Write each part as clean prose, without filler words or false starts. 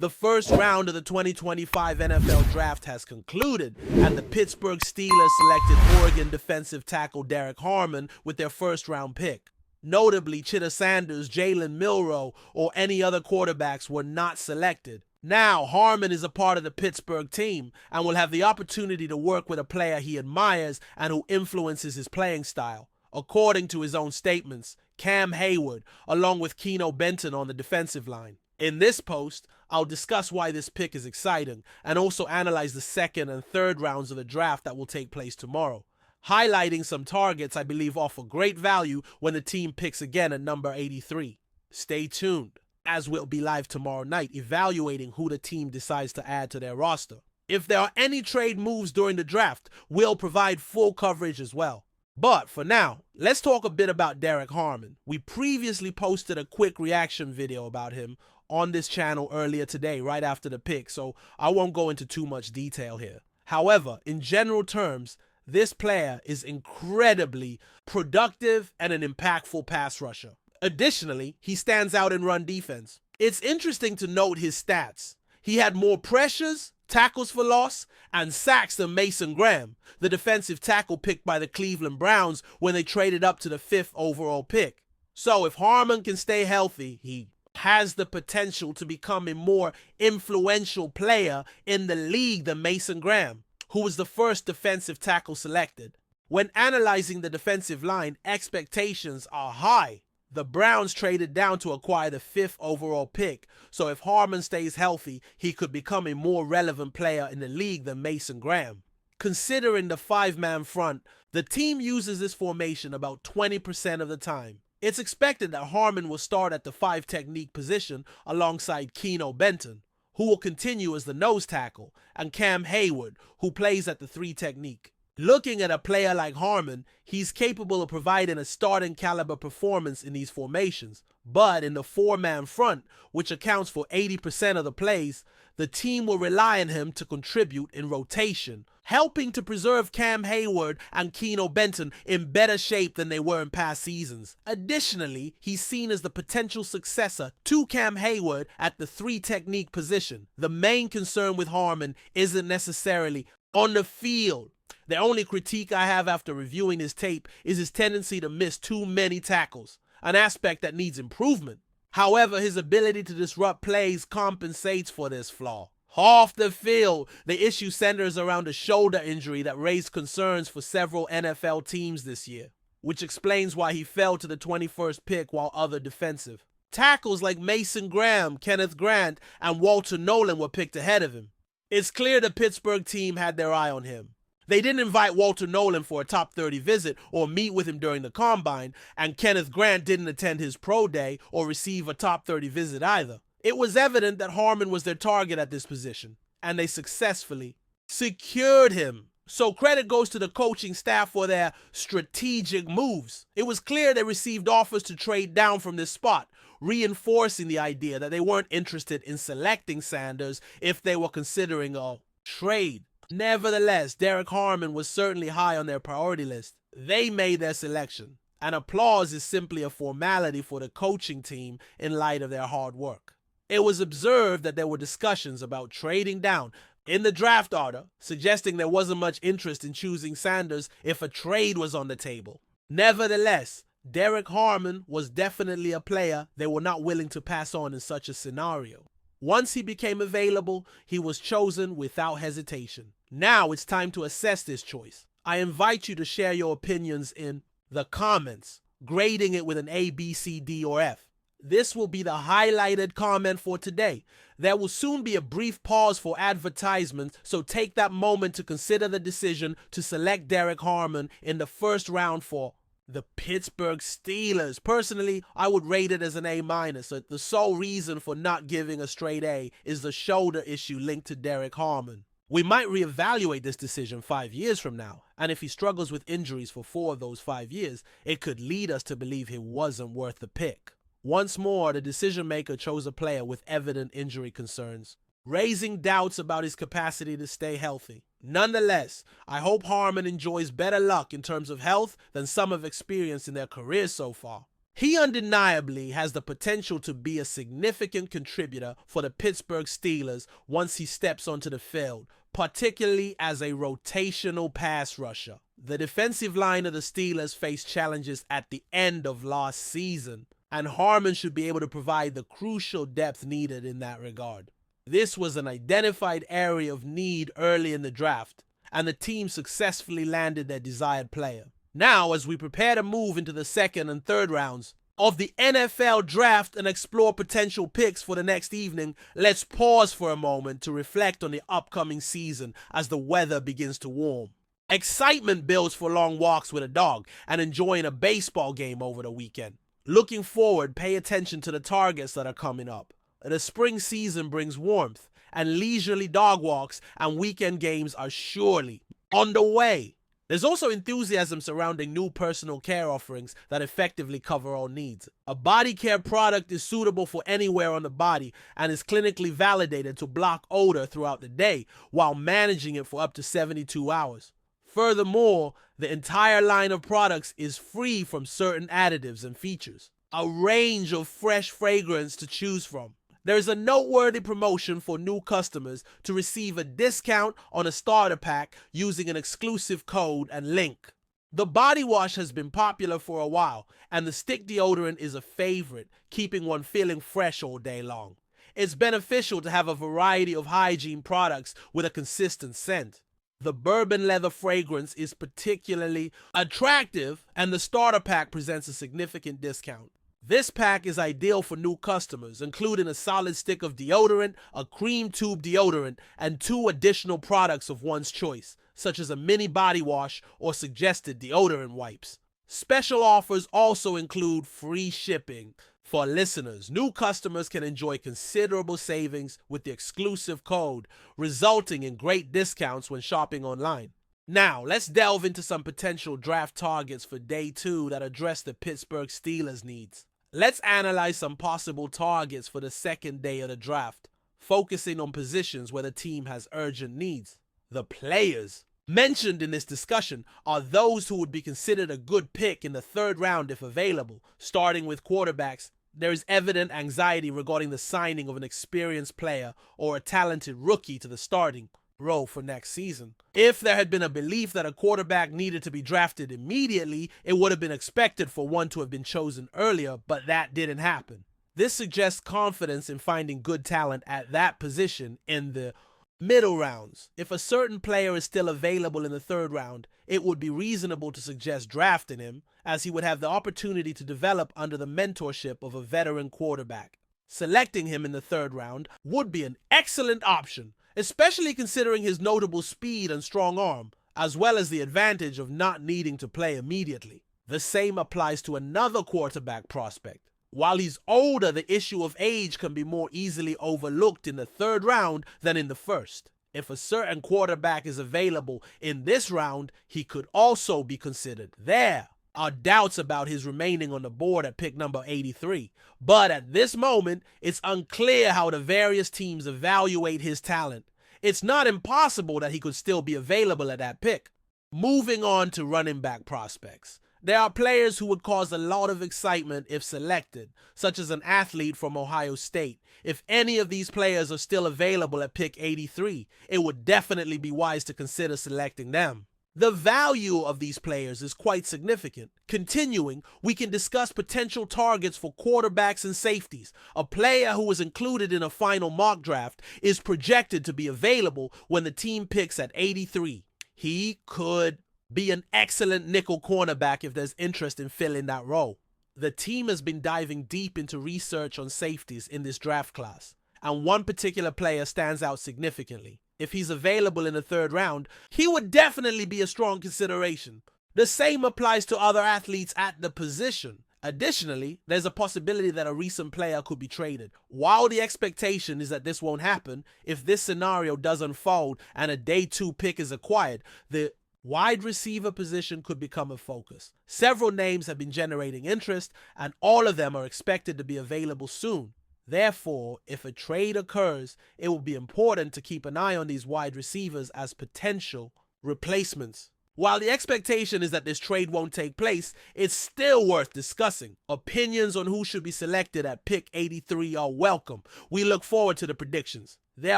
The first round of the 2025 NFL Draft has concluded, and the Pittsburgh Steelers selected Oregon defensive tackle Derek Harmon with their first-round pick. Notably, Chitta Sanders, Jalen Milroe, or any other quarterbacks were not selected. Now, Harmon is a part of the Pittsburgh team and will have the opportunity to work with a player he admires and who influences his playing style. According to his own statements, Cam Hayward, along with Keno Benton on the defensive line. In this post, I'll discuss why this pick is exciting and also analyze the second and third rounds of the draft that will take place tomorrow, highlighting some targets I believe offer great value when the team picks again at number 83. Stay tuned, as we'll be live tomorrow night evaluating who the team decides to add to their roster. If there are any trade moves during the draft, we'll provide full coverage as well. But for now, let's talk a bit about Derek Harmon. We previously posted a quick reaction video about him on this channel earlier today, right after the pick, so I won't go into too much detail here. However, in general terms, this player is incredibly productive and an impactful pass rusher. Additionally, he stands out in run defense. It's interesting to note his stats. He had more pressures, tackles for loss, and sacks than Mason Graham, the defensive tackle picked by the Cleveland Browns when they traded up to the 5th overall pick. So if Harmon can stay healthy, he has the potential to become a more influential player in the league than Mason Graham, who was the first defensive tackle selected. When analyzing the defensive line, expectations are high. The Browns traded down to acquire the 5th overall pick, so if Harmon stays healthy, he could become a more relevant player in the league than Mason Graham. Considering the 5-man front, the team uses this formation about 20% of the time. It's expected that Harmon will start at the 5 technique position alongside Keno Benton, who will continue as the nose tackle, and Cam Hayward, who plays at the 3 technique. Looking at a player like Harmon, he's capable of providing a starting caliber performance in these formations, but in the 4-man front, which accounts for 80% of the plays, the team will rely on him to contribute in rotation, helping to preserve Cam Hayward and Keno Benton in better shape than they were in past seasons. Additionally, he's seen as the potential successor to Cam Hayward at the 3 technique position. The main concern with Harmon isn't necessarily on the field. The only critique I have after reviewing his tape is his tendency to miss too many tackles, an aspect that needs improvement. However, his ability to disrupt plays compensates for this flaw. Off the field, the issue centers around a shoulder injury that raised concerns for several NFL teams this year, which explains why he fell to the 21st pick while other defensive tackles like Mason Graham, Kenneth Grant, and Walter Nolan were picked ahead of him. It's clear the Pittsburgh team had their eye on him. They didn't invite Walter Nolan for a top 30 visit or meet with him during the combine, and Kenneth Grant didn't attend his pro day or receive a top 30 visit either. It was evident that Harmon was their target at this position, and they successfully secured him. So credit goes to the coaching staff for their strategic moves. It was clear they received offers to trade down from this spot, reinforcing the idea that they weren't interested in selecting Sanders if they were considering a trade. Nevertheless, Derek Harmon was certainly high on their priority list. They made their selection, and applause is simply a formality for the coaching team in light of their hard work. It was observed that there were discussions about trading down in the draft order, suggesting there wasn't much interest in choosing Sanders if a trade was on the table. Nevertheless, Derek Harmon was definitely a player they were not willing to pass on in such a scenario. Once he became available, he was chosen without hesitation. Now it's time to assess this choice. I invite you to share your opinions in the comments, grading it with an A, B, C, D, or F. This will be the highlighted comment for today. There will soon be a brief pause for advertisements, so take that moment to consider the decision to select Derek Harmon in the first round for the Pittsburgh Steelers. Personally, I would rate it as an A-. The sole reason for not giving a straight A is the shoulder issue linked to Derek Harmon. We might reevaluate this decision 5 years from now, and if he struggles with injuries for 4 of those 5 years, it could lead us to believe he wasn't worth the pick. Once more, the decision maker chose a player with evident injury concerns, raising doubts about his capacity to stay healthy. Nonetheless, I hope Harmon enjoys better luck in terms of health than some have experienced in their careers so far. He undeniably has the potential to be a significant contributor for the Pittsburgh Steelers once he steps onto the field, particularly as a rotational pass rusher. The defensive line of the Steelers faced challenges at the end of last season, and Harmon should be able to provide the crucial depth needed in that regard. This was an identified area of need early in the draft, and the team successfully landed their desired player. Now, as we prepare to move into the second and third rounds of the NFL draft and explore potential picks for the next evening, let's pause for a moment to reflect on the upcoming season as the weather begins to warm. Excitement builds for long walks with a dog and enjoying a baseball game over the weekend. Looking forward, pay attention to the targets that are coming up. The spring season brings warmth, and leisurely dog walks and weekend games are surely on the way. There's also enthusiasm surrounding new personal care offerings that effectively cover all needs. A body care product is suitable for anywhere on the body and is clinically validated to block odor throughout the day while managing it for up to 72 hours. Furthermore, the entire line of products is free from certain additives and features. A range of fresh fragrance to choose from. There is a noteworthy promotion for new customers to receive a discount on a starter pack using an exclusive code and link. The body wash has been popular for a while, and the stick deodorant is a favorite, keeping one feeling fresh all day long. It's beneficial to have a variety of hygiene products with a consistent scent. The bourbon leather fragrance is particularly attractive, and the starter pack presents a significant discount. This pack is ideal for new customers, including a solid stick of deodorant, a cream tube deodorant, and 2 additional products of one's choice, such as a mini body wash or suggested deodorant wipes. Special offers also include free shipping. For listeners, new customers can enjoy considerable savings with the exclusive code, resulting in great discounts when shopping online. Now, let's delve into some potential draft targets for Day 2 that address the Pittsburgh Steelers' needs. Let's analyze some possible targets for the second day of the draft, focusing on positions where the team has urgent needs. The players mentioned in this discussion are those who would be considered a good pick in the third round if available. Starting with quarterbacks, there is evident anxiety regarding the signing of an experienced player or a talented rookie to the starting role for next season. If there had been a belief that a quarterback needed to be drafted immediately, it would have been expected for one to have been chosen earlier, but that didn't happen. This suggests confidence in finding good talent at that position in the middle rounds. If a certain player is still available in the third round, it would be reasonable to suggest drafting him, as he would have the opportunity to develop under the mentorship of a veteran quarterback. Selecting him in the third round would be an excellent option, especially considering his notable speed and strong arm, as well as the advantage of not needing to play immediately. The same applies to another quarterback prospect. While he's older, the issue of age can be more easily overlooked in the third round than in the first. If a certain quarterback is available in this round, he could also be considered. There are doubts about his remaining on the board at pick number 83, but at this moment, it's unclear how the various teams evaluate his talent. It's not impossible that he could still be available at that pick. Moving on to running back prospects. There are players who would cause a lot of excitement if selected, such as an athlete from Ohio State. If any of these players are still available at pick 83, it would definitely be wise to consider selecting them. The value of these players is quite significant. Continuing, we can discuss potential targets for quarterbacks and safeties. A player who was included in a final mock draft is projected to be available when the team picks at 83. He could be an excellent nickel cornerback if there's interest in filling that role. The team has been diving deep into research on safeties in this draft class, and one particular player stands out significantly. If he's available in the third round, he would definitely be a strong consideration. The same applies to other athletes at the position. Additionally, there's a possibility that a recent player could be traded. While the expectation is that this won't happen, if this scenario does unfold and a day 2 pick is acquired, the wide receiver position could become a focus. Several names have been generating interest, and all of them are expected to be available soon. Therefore, if a trade occurs, it will be important to keep an eye on these wide receivers as potential replacements. While the expectation is that this trade won't take place, it's still worth discussing. Opinions on who should be selected at pick 83 are welcome. We look forward to the predictions. There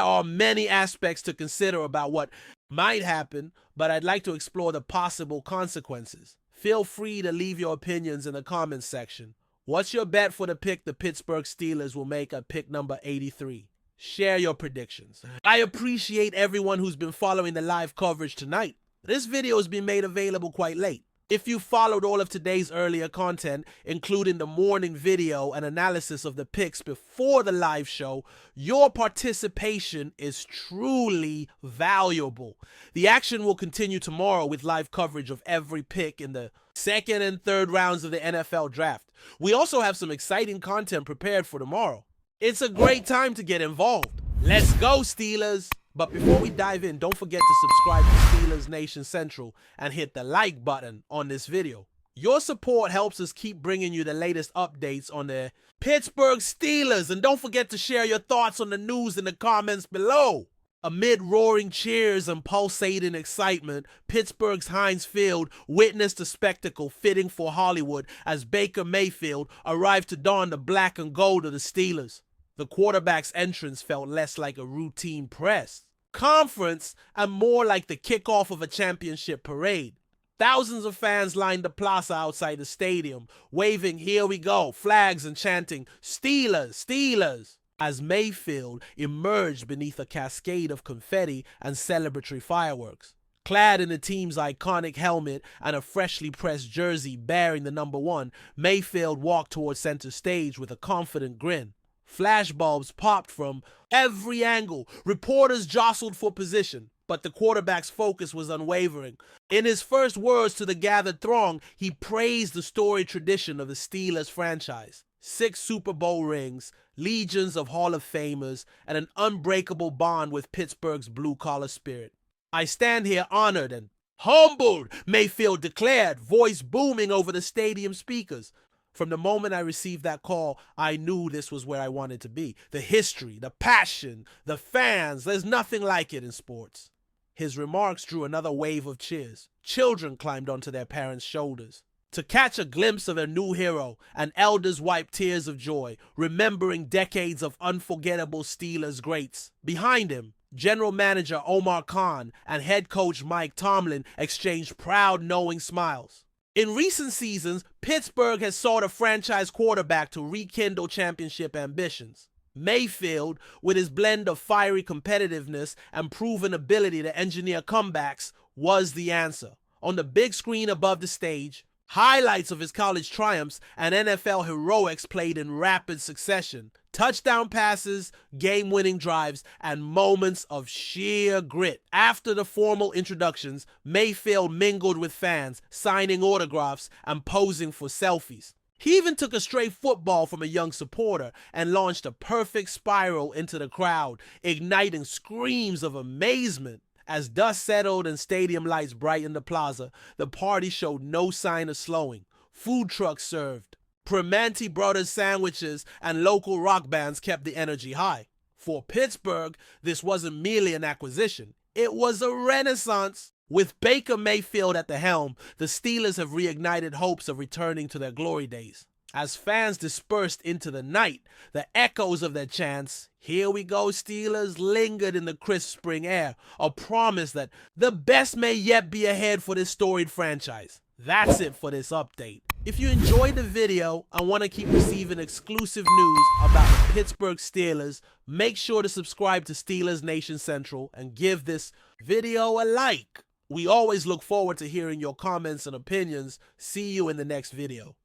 are many aspects to consider about what might happen, but I'd like to explore the possible consequences. Feel free to leave your opinions in the comments section. What's your bet for the pick the Pittsburgh Steelers will make at pick number 83? Share your predictions. I appreciate everyone who's been following the live coverage tonight. This video has been made available quite late. If you followed all of today's earlier content, including the morning video and analysis of the picks before the live show, your participation is truly valuable. The action will continue tomorrow with live coverage of every pick in the second and third rounds of the NFL draft. We also have some exciting content prepared for tomorrow. It's a great time to get involved. Let's go, Steelers! But before we dive in, don't forget to subscribe to Steelers Nation Central and hit the like button on this video. Your support helps us keep bringing you the latest updates on the Pittsburgh Steelers, and don't forget to share your thoughts on the news in the comments below. Amid roaring cheers and pulsating excitement, Pittsburgh's Heinz Field witnessed a spectacle fitting for Hollywood as Baker Mayfield arrived to don the black and gold of the Steelers. The quarterback's entrance felt less like a routine press conference and more like the kickoff of a championship parade. Thousands of fans lined the plaza outside the stadium, waving "Here we go" flags and chanting "Steelers, Steelers," as Mayfield emerged beneath a cascade of confetti and celebratory fireworks. Clad in the team's iconic helmet and a freshly pressed jersey bearing the number 1, Mayfield walked towards center stage with a confident grin. Flashbulbs popped from every angle. Reporters jostled for position, but the quarterback's focus was unwavering. In his first words to the gathered throng, he praised the storied tradition of the Steelers franchise. 6 Super Bowl rings, legions of Hall of Famers, and an unbreakable bond with Pittsburgh's blue-collar spirit. "I stand here honored and humbled," Mayfield declared, voice booming over the stadium speakers. From the moment I received that call, I knew this was where I wanted to be. The history, the passion, the fans, there's nothing like it in sports. His remarks drew another wave of cheers. Children climbed onto their parents' shoulders to catch a glimpse of a new hero, and elders wiped tears of joy, remembering decades of unforgettable Steelers greats. Behind him, General Manager Omar Khan and head coach Mike Tomlin exchanged proud, knowing smiles. In recent seasons, Pittsburgh has sought a franchise quarterback to rekindle championship ambitions. Mayfield, with his blend of fiery competitiveness and proven ability to engineer comebacks, was the answer. On the big screen above the stage, highlights of his college triumphs and NFL heroics played in rapid succession. Touchdown passes, game-winning drives, and moments of sheer grit. After the formal introductions, Mayfield mingled with fans, signing autographs and posing for selfies. He even took a stray football from a young supporter and launched a perfect spiral into the crowd, igniting screams of amazement. As dust settled and stadium lights brightened the plaza, the party showed no sign of slowing. Food trucks served. Primanti Brothers sandwiches and local rock bands kept the energy high. For Pittsburgh, this wasn't merely an acquisition. It was a renaissance. With Baker Mayfield at the helm, the Steelers have reignited hopes of returning to their glory days. As fans dispersed into the night, the echoes of their chants, "Here we go, Steelers," lingered in the crisp spring air, a promise that the best may yet be ahead for this storied franchise. That's it for this update. If you enjoyed the video and want to keep receiving exclusive news about the Pittsburgh Steelers, make sure to subscribe to Steelers Nation Central and give this video a like. We always look forward to hearing your comments and opinions. See you in the next video.